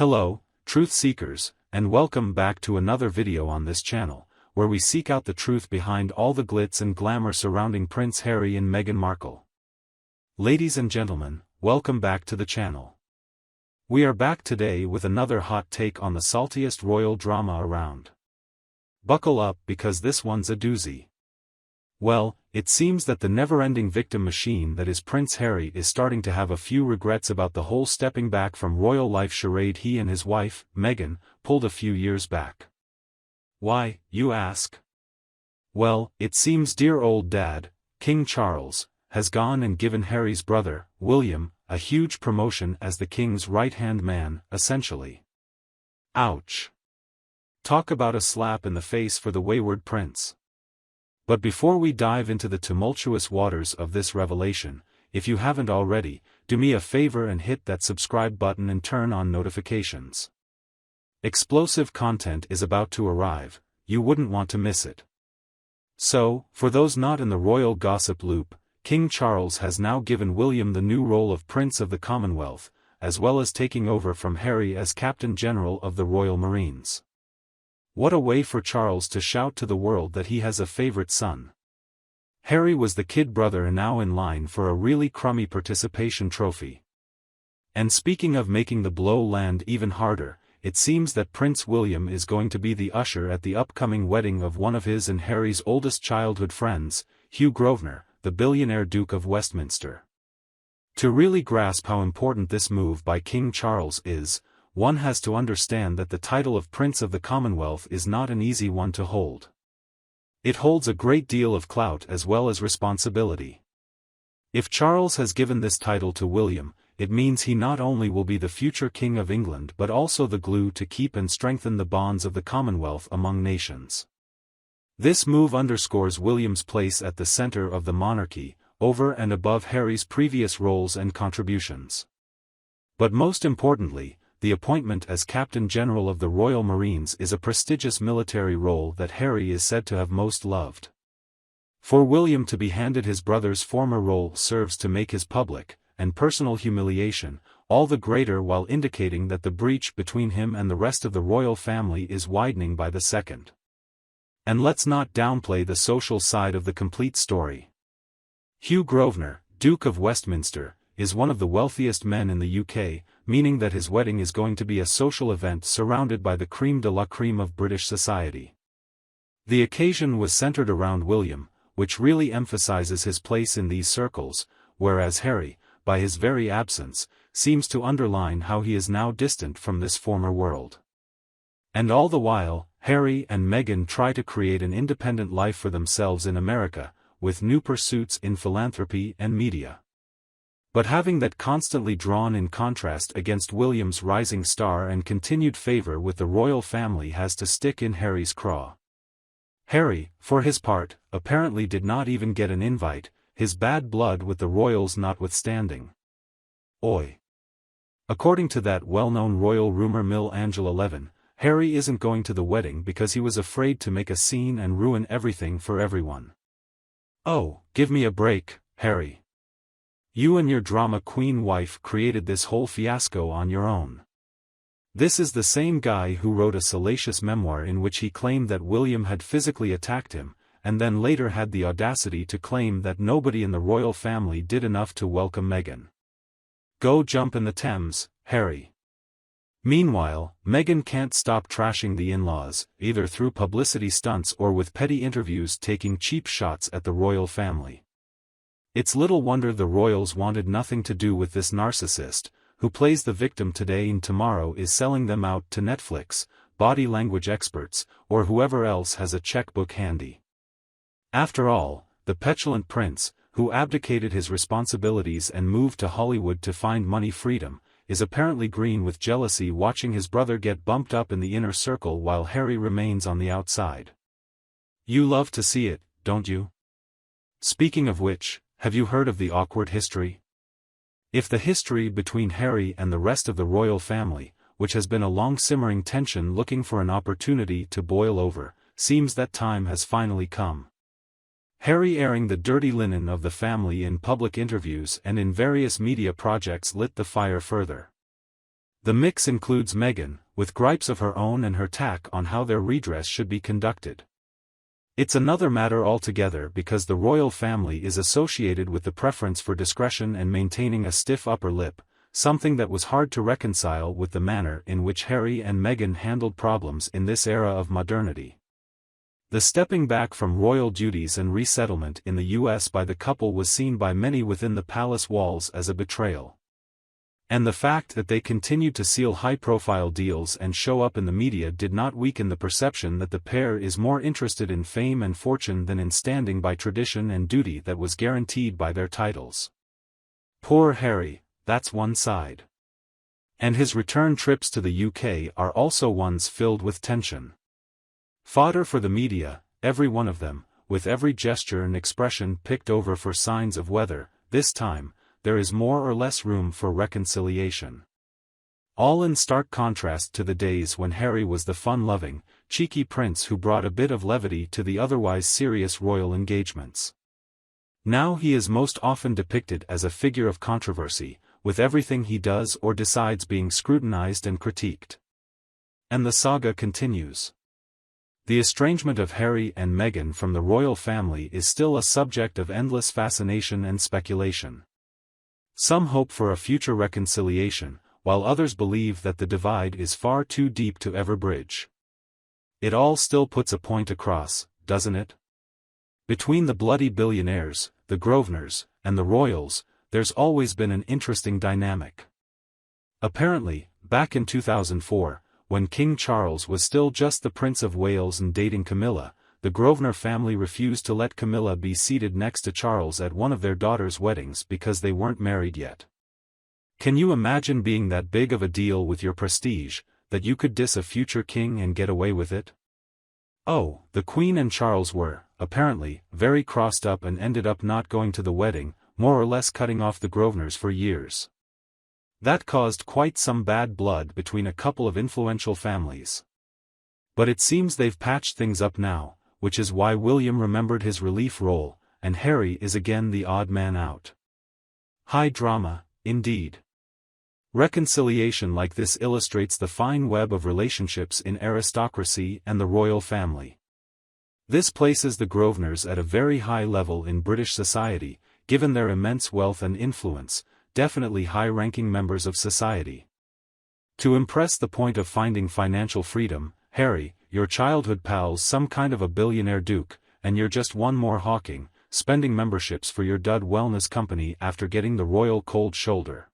Hello, truth seekers, and welcome back to another video on this channel, where we seek out the truth behind all the glitz and glamour surrounding Prince Harry and Meghan Markle. Ladies and gentlemen, welcome back to the channel. We are back today with another hot take on the saltiest royal drama around. Buckle up because this one's a doozy. Well, it seems that the never-ending victim machine that is Prince Harry is starting to have a few regrets about the whole stepping back from royal life charade he and his wife, Meghan, pulled a few years back. Why, you ask? Well, it seems dear old dad, King Charles, has gone and given Harry's brother, William, a huge promotion as the king's right-hand man, essentially. Ouch. Talk about a slap in the face for the wayward prince. But before we dive into the tumultuous waters of this revelation, if you haven't already, do me a favor and hit that subscribe button and turn on notifications. Explosive content is about to arrive, you wouldn't want to miss it. So, for those not in the royal gossip loop, King Charles has now given William the new role of Prince of the Commonwealth, as well as taking over from Harry as Captain General of the Royal Marines. What a way for Charles to shout to the world that he has a favorite son. Harry was the kid brother and now in line for a really crummy participation trophy. And speaking of making the blow land even harder, it seems that Prince William is going to be the usher at the upcoming wedding of one of his and Harry's oldest childhood friends, Hugh Grosvenor, the billionaire Duke of Westminster. To really grasp how important this move by King Charles is, one has to understand that the title of Prince of the Commonwealth is not an easy one to hold. It holds a great deal of clout as well as responsibility. If Charles has given this title to William, it means he not only will be the future King of England but also the glue to keep and strengthen the bonds of the Commonwealth among nations. This move underscores William's place at the center of the monarchy, over and above Harry's previous roles and contributions. But most importantly, the appointment as Captain General of the Royal Marines is a prestigious military role that Harry is said to have most loved. For William to be handed his brother's former role serves to make his public and personal humiliation all the greater, while indicating that the breach between him and the rest of the royal family is widening by the second. And let's not downplay the social side of the complete story. Hugh Grosvenor, Duke of Westminster, is one of the wealthiest men in the UK, meaning that his wedding is going to be a social event surrounded by the crème de la crème of British society. The occasion was centered around William, which really emphasizes his place in these circles, whereas Harry, by his very absence, seems to underline how he is now distant from this former world. And all the while, Harry and Meghan try to create an independent life for themselves in America, with new pursuits in philanthropy and media. But having that constantly drawn in contrast against William's rising star and continued favor with the royal family has to stick in Harry's craw. Harry, for his part, apparently did not even get an invite, his bad blood with the royals notwithstanding. Oi! According to that well-known royal rumor mill Angela 11, Harry isn't going to the wedding because he was afraid to make a scene and ruin everything for everyone. Oh, give me a break, Harry. You and your drama queen wife created this whole fiasco on your own. This is the same guy who wrote a salacious memoir in which he claimed that William had physically attacked him, and then later had the audacity to claim that nobody in the royal family did enough to welcome Meghan. Go jump in the Thames, Harry. Meanwhile, Meghan can't stop trashing the in-laws, either through publicity stunts or with petty interviews taking cheap shots at the royal family. It's little wonder the royals wanted nothing to do with this narcissist, who plays the victim today and tomorrow is selling them out to Netflix, body language experts, or whoever else has a checkbook handy. After all, the petulant prince, who abdicated his responsibilities and moved to Hollywood to find money freedom, is apparently green with jealousy watching his brother get bumped up in the inner circle while Harry remains on the outside. You love to see it, don't you? Speaking of which, have you heard of the awkward history? If the history between Harry and the rest of the royal family, which has been a long-simmering tension looking for an opportunity to boil over, seems that time has finally come. Harry airing the dirty linen of the family in public interviews and in various media projects lit the fire further. The mix includes Meghan, with gripes of her own and her tack on how their redress should be conducted. It's another matter altogether because the royal family is associated with the preference for discretion and maintaining a stiff upper lip, something that was hard to reconcile with the manner in which Harry and Meghan handled problems in this era of modernity. The stepping back from royal duties and resettlement in the US by the couple was seen by many within the palace walls as a betrayal. And the fact that they continued to seal high-profile deals and show up in the media did not weaken the perception that the pair is more interested in fame and fortune than in standing by tradition and duty that was guaranteed by their titles. Poor Harry, that's one side. And his return trips to the UK are also ones filled with tension. Fodder for the media, every one of them, with every gesture and expression picked over for signs of whether, this time, there is more or less room for reconciliation. All in stark contrast to the days when Harry was the fun-loving, cheeky prince who brought a bit of levity to the otherwise serious royal engagements. Now he is most often depicted as a figure of controversy, with everything he does or decides being scrutinized and critiqued. And the saga continues. The estrangement of Harry and Meghan from the royal family is still a subject of endless fascination and speculation. Some hope for a future reconciliation, while others believe that the divide is far too deep to ever bridge. It all still puts a point across, doesn't it? Between the bloody billionaires, the Grosvenors, and the royals, there's always been an interesting dynamic. Apparently, back in 2004, when King Charles was still just the Prince of Wales and dating Camilla, the Grosvenor family refused to let Camilla be seated next to Charles at one of their daughters' weddings because they weren't married yet. Can you imagine being that big of a deal with your prestige, that you could diss a future king and get away with it? Oh, the Queen and Charles were, apparently, very crossed up and ended up not going to the wedding, more or less cutting off the Grosvenors for years. That caused quite some bad blood between a couple of influential families. But it seems they've patched things up now, which is why William remembered his relief role, and Harry is again the odd man out. High drama, indeed. Reconciliation like this illustrates the fine web of relationships in aristocracy and the royal family. This places the Grosvenors at a very high level in British society, given their immense wealth and influence, definitely high-ranking members of society. To impress the point of finding financial freedom, Harry, your childhood pal's some kind of a billionaire duke, and you're just one more hawking, spending memberships for your dud wellness company after getting the royal cold shoulder.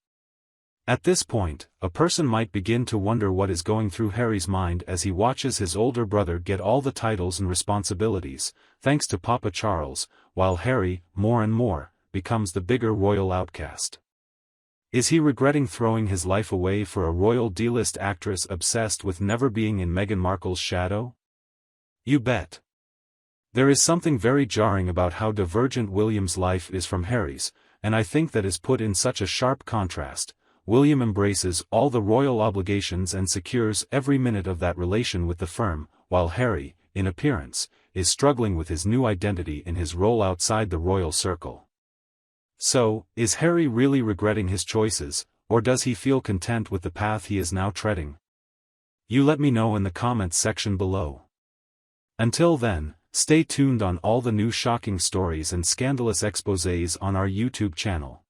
At this point, a person might begin to wonder what is going through Harry's mind as he watches his older brother get all the titles and responsibilities, thanks to Papa Charles, while Harry, more and more, becomes the bigger royal outcast. Is he regretting throwing his life away for a royal D-list actress obsessed with never being in Meghan Markle's shadow? You bet. There is something very jarring about how divergent William's life is from Harry's, and I think that is put in such a sharp contrast. William embraces all the royal obligations and secures every minute of that relation with the firm, while Harry, in appearance, is struggling with his new identity in his role outside the royal circle. So, is Harry really regretting his choices, or does he feel content with the path he is now treading? You let me know in the comments section below. Until then, stay tuned on all the new shocking stories and scandalous exposés on our YouTube channel.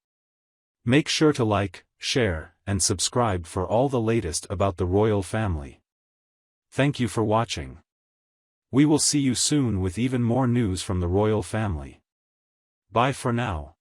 Make sure to like, share, and subscribe for all the latest about the royal family. Thank you for watching. We will see you soon with even more news from the royal family. Bye for now.